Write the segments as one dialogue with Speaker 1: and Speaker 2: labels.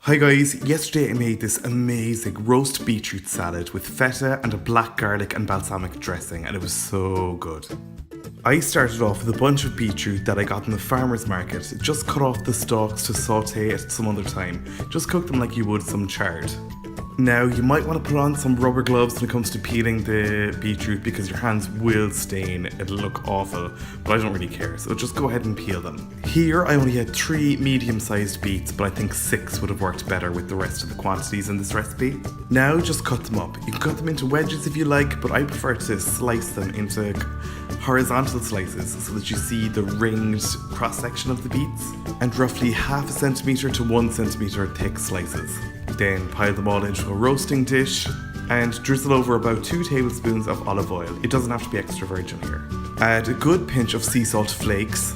Speaker 1: Hi guys, yesterday I made this amazing roast beetroot salad with feta and a black garlic and balsamic dressing, and it was so good. I started off with a bunch of beetroot that I got in the farmer's market. Just cut off the stalks to saute it some other time. Just cook them like you would some chard. Now, you might want to put on some rubber gloves when it comes to peeling the beetroot because your hands will stain. It'll look awful, but I don't really care, so just go ahead and peel them. Here, I only had 3 medium-sized beets, but I think 6 would have worked better with the rest of the quantities in this recipe. Now, just cut them up. You can cut them into wedges if you like, but I prefer to slice them into horizontal slices so that you see the ringed cross-section of the beets, and roughly half a centimetre to 1 centimetre thick slices. Then pile them all into a roasting dish and drizzle over about 2 tablespoons of olive oil. It doesn't have to be extra virgin here. Add a good pinch of sea salt flakes,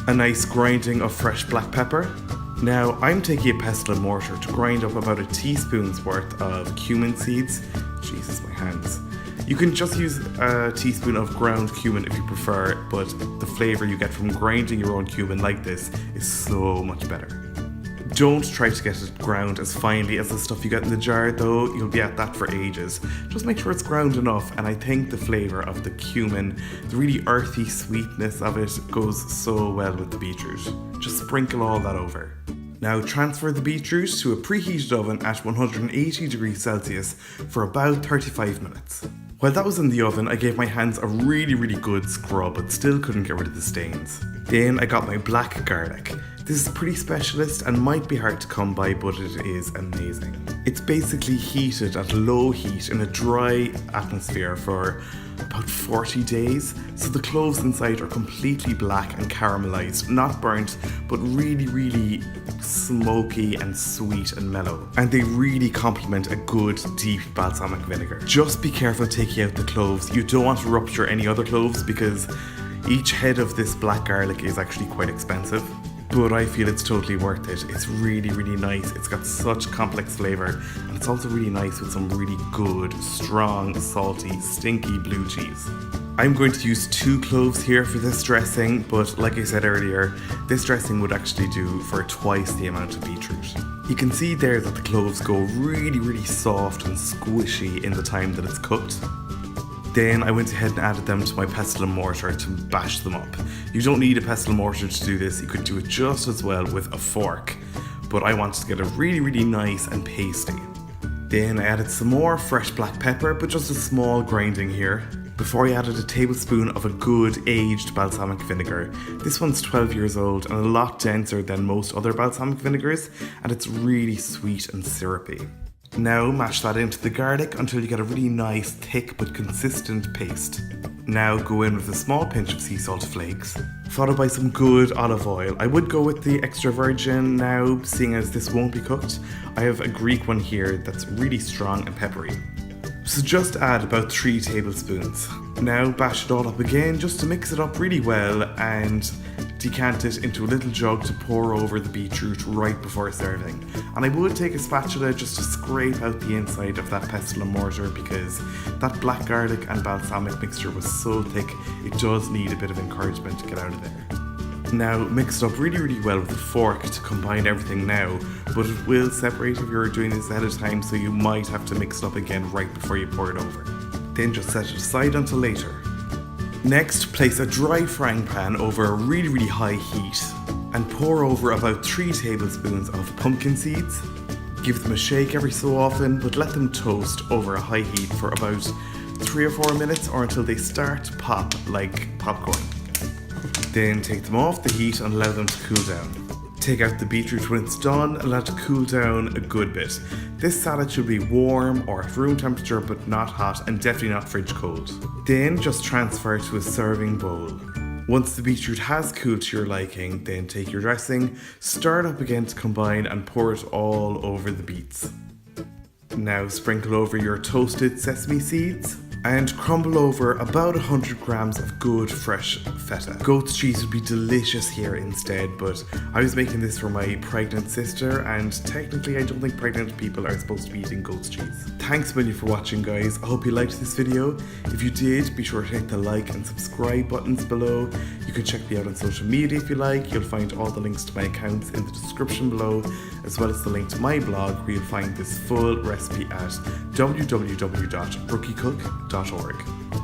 Speaker 1: a nice grinding of fresh black pepper. Now I'm taking a pestle and mortar to grind up about a teaspoon's worth of cumin seeds. Jesus, my hands. You can just use a teaspoon of ground cumin if you prefer, but the flavour you get from grinding your own cumin like this is so much better. Don't try to get it ground as finely as the stuff you get in the jar though, you'll be at that for ages. Just make sure it's ground enough, and I think the flavour of the cumin, the really earthy sweetness of it goes so well with the beetroot. Just sprinkle all that over. Now transfer the beetroot to a preheated oven at 180 degrees Celsius for about 35 minutes. While that was in the oven, I gave my hands a really good scrub, but still couldn't get rid of the stains. Then I got my black garlic. This is pretty specialist and might be hard to come by, but it is amazing. It's basically heated at low heat in a dry atmosphere for about 40 days, so the cloves inside are completely black and caramelized, not burnt, but really smoky and sweet and mellow. And they really complement a good deep balsamic vinegar. Just be careful taking out the cloves. You don't want to rupture any other cloves because each head of this black garlic is actually quite expensive. But I feel it's totally worth it. It's really nice. It's got such complex flavour, and it's also really nice with some really good, strong, salty, stinky blue cheese. I'm going to use 2 cloves here for this dressing, but like I said earlier, this dressing would actually do for twice the amount of beetroot. You can see there that the cloves go really soft and squishy in the time that it's cooked. Then I went ahead and added them to my pestle and mortar to bash them up. You don't need a pestle and mortar to do this, you could do it just as well with a fork, but I wanted to get it really nice and pasty. Then I added some more fresh black pepper, but just a small grinding here, before I added a tablespoon of a good aged balsamic vinegar. This one's 12 years old and a lot denser than most other balsamic vinegars, and it's really sweet and syrupy. Now mash that into the garlic until you get a really nice, thick but consistent paste. Now go in with a small pinch of sea salt flakes, followed by some good olive oil. I would go with the extra virgin now, seeing as this won't be cooked. I have a Greek one here that's really strong and peppery. So just add about 3 tablespoons. Now bash it all up again just to mix it up really well and decant it into a little jug to pour over the beetroot right before serving. And I would take a spatula just to scrape out the inside of that pestle and mortar because that black garlic and balsamic mixture was so thick, it does need a bit of encouragement to get out of there. Now mix it up really well with a fork to combine everything now, but it will separate if you're doing this ahead of time, so you might have to mix it up again right before you pour it over. Then just set it aside until later. Next, place a dry frying pan over a really high heat and pour over about 3 tablespoons of pumpkin seeds. Give them a shake every so often, but let them toast over a high heat for about 3 or 4 minutes or until they start to pop like popcorn. Then take them off the heat and allow them to cool down. Take out the beetroot when it's done and let it cool down a good bit. This salad should be warm or at room temperature but not hot, and definitely not fridge cold. Then just transfer to a serving bowl. Once the beetroot has cooled to your liking, then take your dressing, stir it up again to combine and pour it all over the beets. Now sprinkle over your toasted sesame seeds. and crumble over about 100 grams of good fresh feta. Goat's cheese would be delicious here instead, but I was making this for my pregnant sister, and technically I don't think pregnant people are supposed to be eating goat's cheese. Thanks a million for watching, guys. I hope you liked this video. If you did, be sure to hit the like and subscribe buttons below. You can check me out on social media if you like. You'll find all the links to my accounts in the description below, as well as the link to my blog where you'll find this full recipe at www.rookiecook.org.